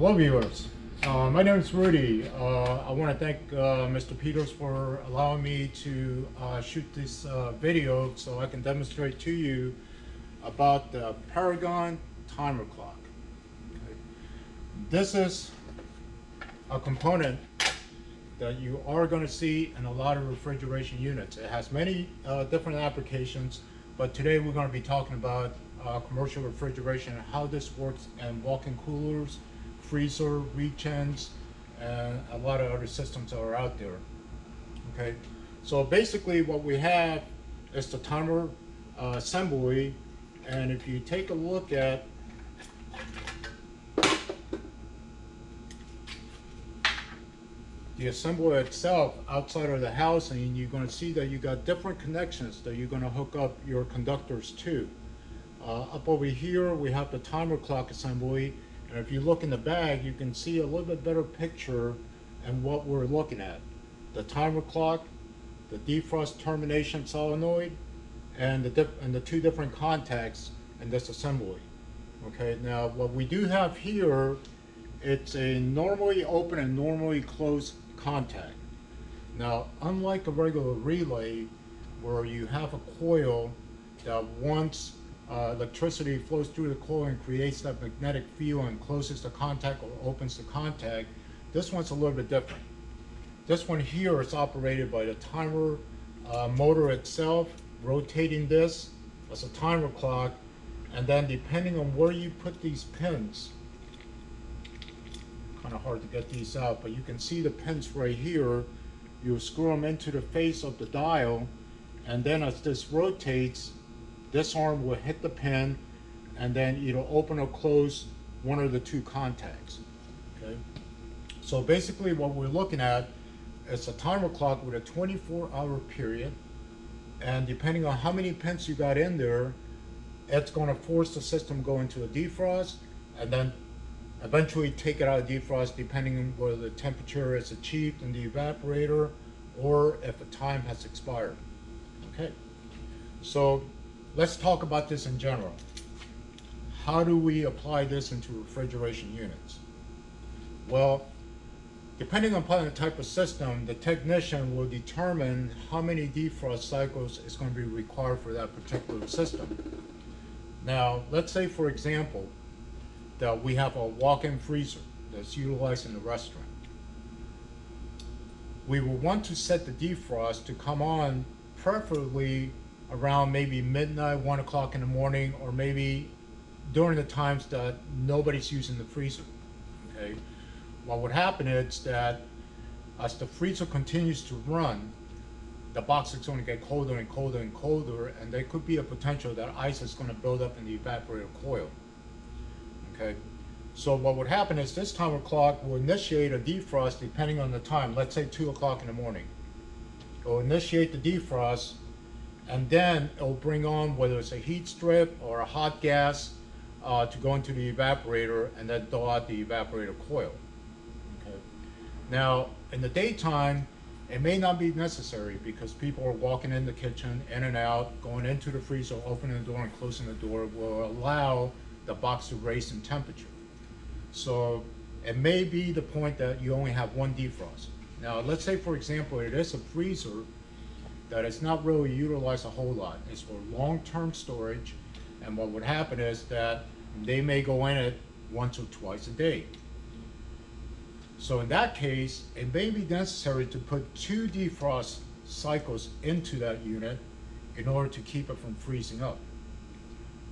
Hello viewers, my name is Rudy. I want to thank Mr. Peters for allowing me to shoot this video so I can demonstrate to you about the Paragon Timer clock. Okay. This is a component that you are going to see in a lot of refrigeration units. It has many different applications, but today we're going to be talking about commercial refrigeration and how this works in walk-in coolers, freezer, reach-ins, and a lot of other systems that are out there. Okay, so basically what we have is the timer assembly, and if you take a look at the assembly itself outside of the house, and you're going to see that you got different connections that you're going to hook up your conductors to. Up over here we have the timer clock assembly, and if you look in the bag you can see a little bit better picture and what we're looking at. The timer clock, the defrost termination solenoid, and the two different contacts in this assembly. Okay, now what we do have here, it's a normally open and normally closed contact. Now, unlike a regular relay where you have a coil that once electricity flows through the coil and creates that magnetic field and closes the contact or opens the contact, this one's a little bit different. This one here is operated by the timer motor itself, rotating this as a timer clock, and then depending on where you put these pins, kind of hard to get these out, but you can see the pins right here. You screw them into the face of the dial, and then as this rotates, this arm will hit the pin and then it'll open or close one of the two contacts. Okay, so basically what we're looking at is a timer clock with a 24-hour period, and depending on how many pins you got in there, it's going to force the system to go into a defrost and then eventually take it out of defrost depending on whether the temperature is achieved in the evaporator or if the time has expired. Okay, so let's talk about this in general. How do we apply this into refrigeration units? Well, depending upon the type of system, the technician will determine how many defrost cycles is going to be required for that particular system. Now, let's say, for example, that we have a walk-in freezer that's utilized in the restaurant. We will want to set the defrost to come on preferably around maybe midnight, 1 o'clock in the morning, or maybe during the times that nobody's using the freezer. Okay, what would happen is that as the freezer continues to run, the box is going to get colder and colder and colder, and there could be a potential that ice is going to build up in the evaporator coil. Okay, so what would happen is this timer clock will initiate a defrost depending on the time. Let's say 2 o'clock in the morning. It will initiate the defrost, and then it will bring on whether it's a heat strip or a hot gas to go into the evaporator and then thaw out the evaporator coil. Okay. Now, in the daytime, it may not be necessary because people are walking in the kitchen, in and out, going into the freezer, opening the door and closing the door will allow the box to raise in temperature. So it may be the point that you only have one defrost. Now, let's say, for example, it is a freezer that is not really utilized a whole lot. It's for long-term storage, and what would happen is that they may go in it once or twice a day. So in that case, it may be necessary to put 2 defrost cycles into that unit in order to keep it from freezing up.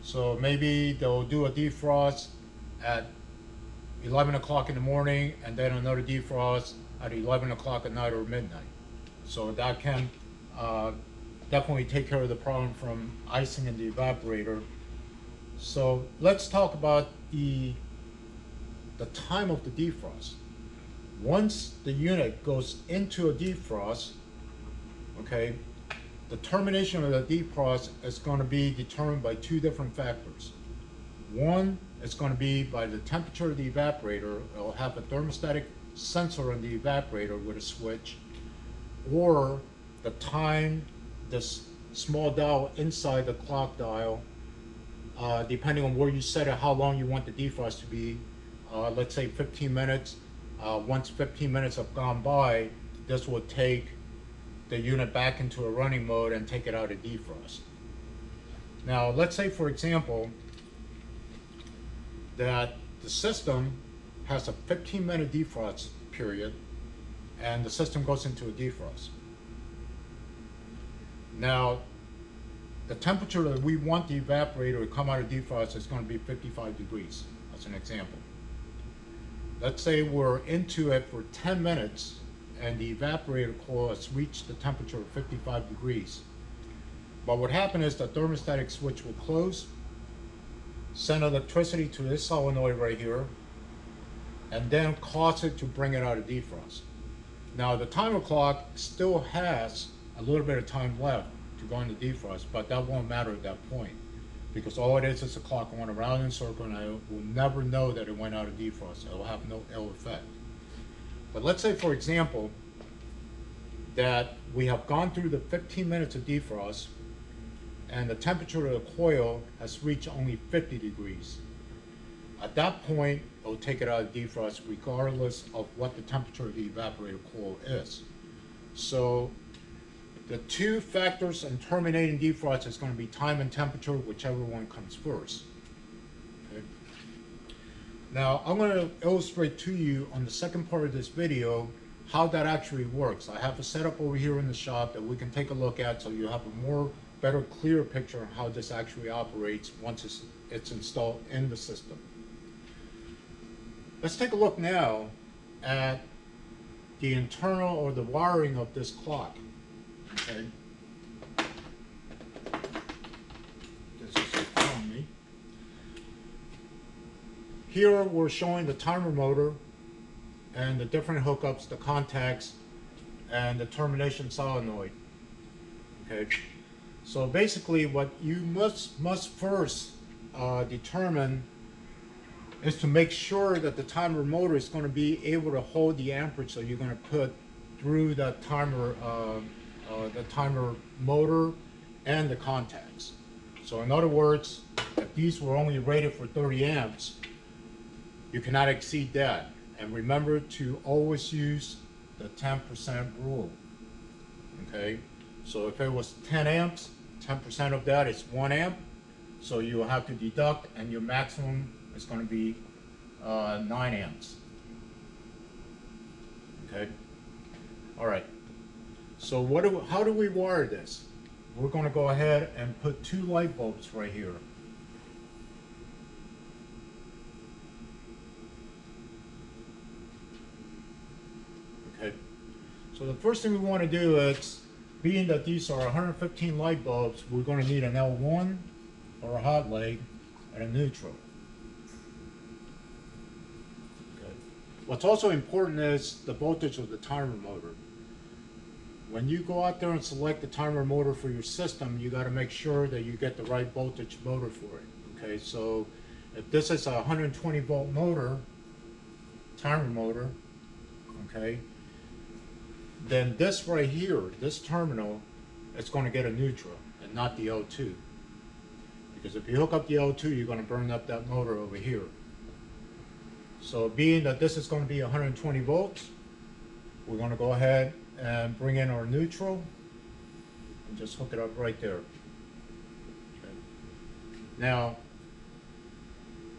So maybe they'll do a defrost at 11 o'clock in the morning and then another defrost at 11 o'clock at night or midnight. So that can definitely take care of the problem from icing in the evaporator. So let's talk about the time of the defrost. Once the unit goes into a defrost, okay, the termination of the defrost is going to be determined by 2 different factors. One is going to be by the temperature of the evaporator. It'll have a thermostatic sensor on the evaporator with a switch, or the time this small dial inside the clock dial, depending on where you set it, how long you want the defrost to be, let's say 15 minutes. Once 15 minutes have gone by, this will take the unit back into a running mode and take it out of defrost. Now, let's say, for example, that the system has a 15-minute defrost period and the system goes into a defrost. Now, the temperature that we want the evaporator to come out of defrost is going to be 55 degrees, as an example. Let's say we're into it for 10 minutes and the evaporator coil has reached the temperature of 55 degrees. But what happened is the thermostatic switch will close, send electricity to this solenoid right here, and then cause it to bring it out of defrost. Now, the timer clock still has a little bit of time left to go into defrost, but that won't matter at that point, because all it is a clock going around in a circle, and I will never know that it went out of defrost. It will have no ill effect. But let's say, for example, that we have gone through the 15 minutes of defrost, and the temperature of the coil has reached only 50 degrees. At that point, it will take it out of defrost regardless of what the temperature of the evaporator coil is. So the two factors in terminating defrost is going to be time and temperature, whichever one comes first. Okay. Now, I'm going to illustrate to you on the second part of this video how that actually works. I have a setup over here in the shop that we can take a look at so you have a better, clear picture of how this actually operates once it's installed in the system. Let's take a look now at the internal or the wiring of this clock. Okay. This is telling me. Here we're showing the timer motor and the different hookups, the contacts, and the termination solenoid. Okay. So basically, what you must first determine is to make sure that the timer motor is going to be able to hold the amperage that you're going to put through the timer motor and the contacts. So in other words, if these were only rated for 30 amps, you cannot exceed that. And remember to always use the 10% rule. Okay, so if it was 10 amps, 10% of that is 1 amp. So you will have to deduct, and your maximum is going to be 9 amps. Okay. All right. So how do we wire this? We're going to go ahead and put 2 light bulbs right here. Okay. So the first thing we want to do is, being that these are 115 light bulbs, we're going to need an L1 or a hot leg and a neutral. Okay. What's also important is the voltage of the timer motor. When you go out there and select the timer motor for your system, you got to make sure that you get the right voltage motor for it. Okay, so if this is a 120 volt motor, timer motor, okay, then this right here, this terminal, is going to get a neutral and not the O2. Because if you hook up the O2, you're going to burn up that motor over here. So being that this is going to be 120 volts, we're going to go ahead and bring in our neutral and just hook it up right there. Okay. Now,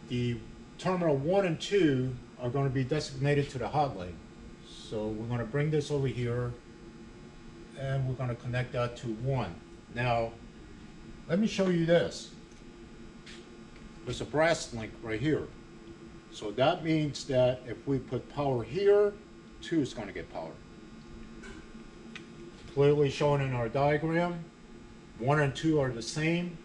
the terminal 1 and 2 are going to be designated to the hot leg. So we're going to bring this over here and we're going to connect that to 1. Now, let me show you this. There's a brass link right here. So that means that if we put power here, 2 is going to get power. Clearly shown in our diagram, 1 and 2 are the same.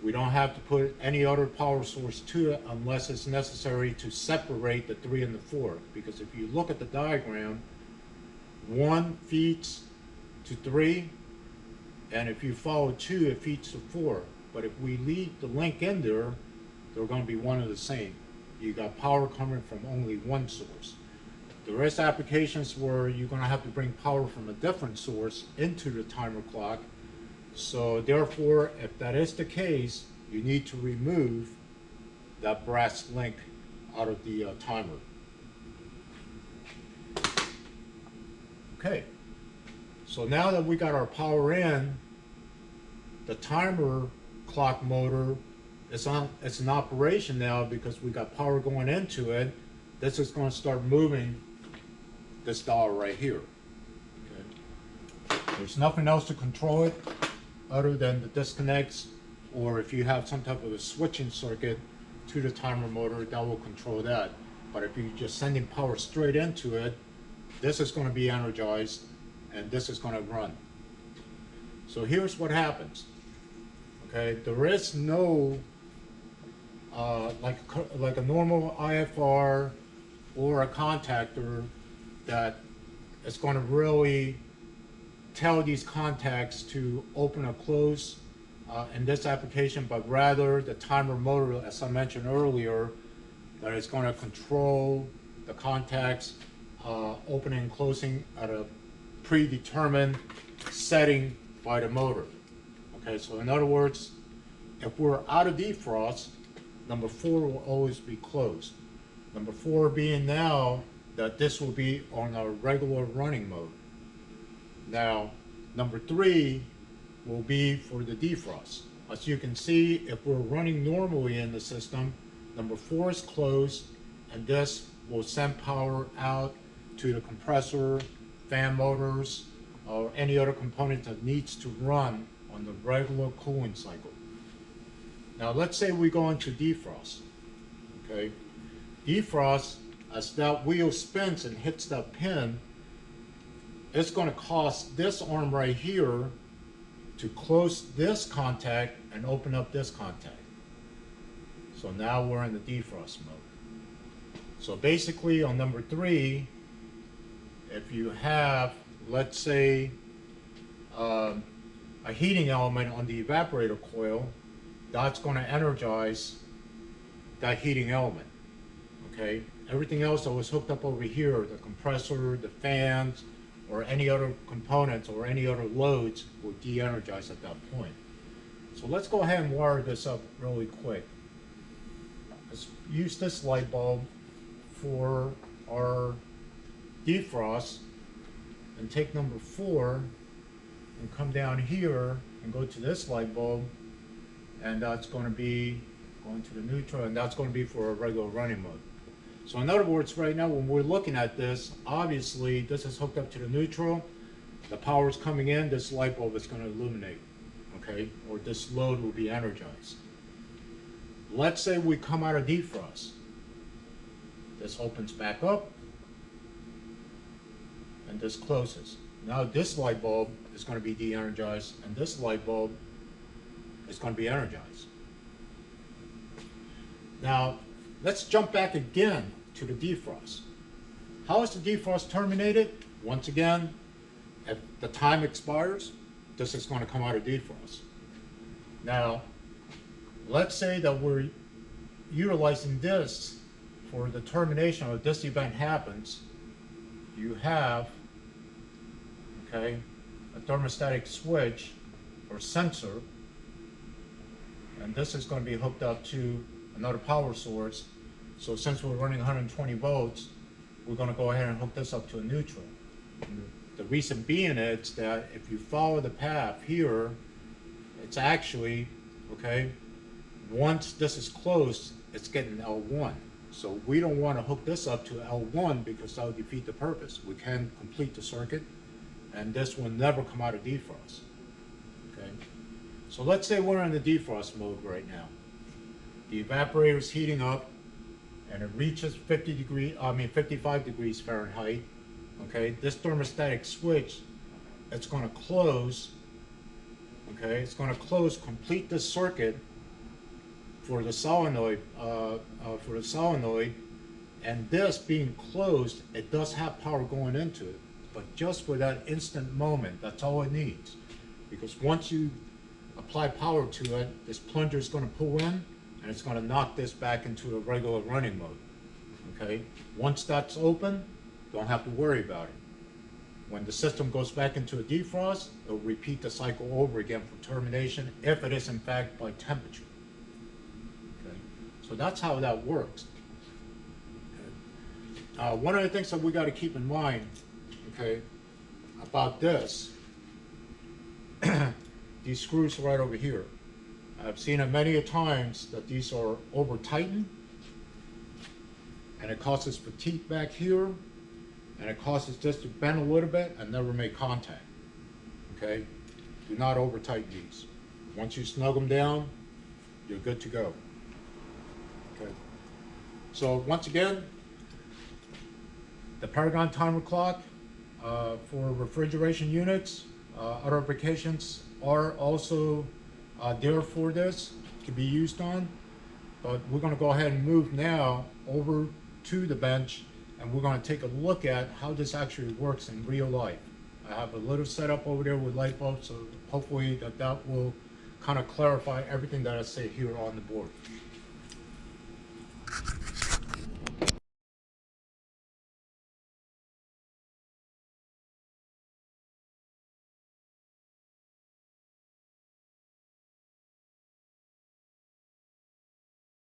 We don't have to put any other power source to it unless it's necessary to separate the 3 and the 4. Because if you look at the diagram, 1 feeds to 3, and if you follow 2, it feeds to 4. But if we leave the link in there, they're going to be one and the same. You got power coming from only one source. There is applications where you're going to have to bring power from a different source into the timer clock. So therefore, if that is the case, you need to remove that brass link out of the timer. Okay, so now that we got our power in, the timer clock motor is in operation now because we got power going into it. This is going to start moving this dial right here. Okay. There's nothing else to control it other than the disconnects, or if you have some type of a switching circuit to the timer motor, that will control that. But if you're just sending power straight into it, this is going to be energized and this is going to run. So here's what happens. Okay, there is no like a normal IFR or a contactor that is going to really tell these contacts to open or close in this application, but rather the timer motor, as I mentioned earlier, that is going to control the contacts opening and closing at a predetermined setting by the motor. Okay, so in other words, if we're out of defrost, number 4 will always be closed. Number 4 being now that this will be on our regular running mode. Now, number 3 will be for the defrost. As you can see, if we're running normally in the system, number 4 is closed, and this will send power out to the compressor, fan motors, or any other component that needs to run on the regular cooling cycle. Now let's say we go into defrost. Okay, defrost, as that wheel spins and hits that pin, it's going to cause this arm right here to close this contact and open up this contact. So now we're in the defrost mode. So basically on number 3, if you have, let's say, a heating element on the evaporator coil, that's going to energize that heating element. Okay, everything else that was hooked up over here, the compressor, the fans, or any other components or any other loads, will de-energize at that point. So let's go ahead and wire this up really quick. Let's use this light bulb for our defrost, and take number 4 and come down here and go to this light bulb, and that's going to be going to the neutral, and that's going to be for a regular running mode. So in other words, right now when we're looking at this, obviously this is hooked up to the neutral, the power is coming in, this light bulb is going to illuminate, okay, or this load will be energized. Let's say we come out of defrost, this opens back up, and this closes. Now this light bulb is going to be de-energized, and this light bulb is going to be energized. Now let's jump back again to the defrost. How is the defrost terminated? Once again, if the time expires, this is going to come out of defrost. Now let's say that we're utilizing this for the termination, or this event happens. You have, okay, a thermostatic switch or sensor, and this is going to be hooked up to another power source. So since we're running 120 volts, we're going to go ahead and hook this up to a neutral. And the reason being is that if you follow the path here, it's actually, okay, once this is closed, it's getting L1. So we don't want to hook this up to L1 because that would defeat the purpose. We can complete the circuit, and this will never come out of defrost. Okay, so let's say we're in the defrost mode right now. The evaporator is heating up, and it reaches 55 degrees Fahrenheit. Okay, this thermostatic switch, it's going to close. Okay, it's going to close, complete the circuit for the solenoid, and this being closed, it does have power going into it, but just for that instant moment, that's all it needs. Because once you apply power to it, this plunger is going to pull in, and it's going to knock this back into a regular running mode. Okay, once that's open, don't have to worry about it. When the system goes back into a defrost, it'll repeat the cycle over again for termination, if it is in fact by temperature. Okay, so that's how that works. One of the things that we got to keep in mind, okay, about this, these screws right over here. I've seen it many a times that these are over tightened, and it causes fatigue back here, and it causes this to bend a little bit and never make contact. Okay, do not over tighten these. Once you snug them down, you're good to go. Okay. So once again, the Paragon Timer clock for refrigeration units, other applications are also there for this to be used on. But we're going to go ahead and move now over to the bench, and we're going to take a look at how this actually works in real life. I have a little setup over there with light bulbs, so hopefully that will kind of clarify everything that I say here on the board.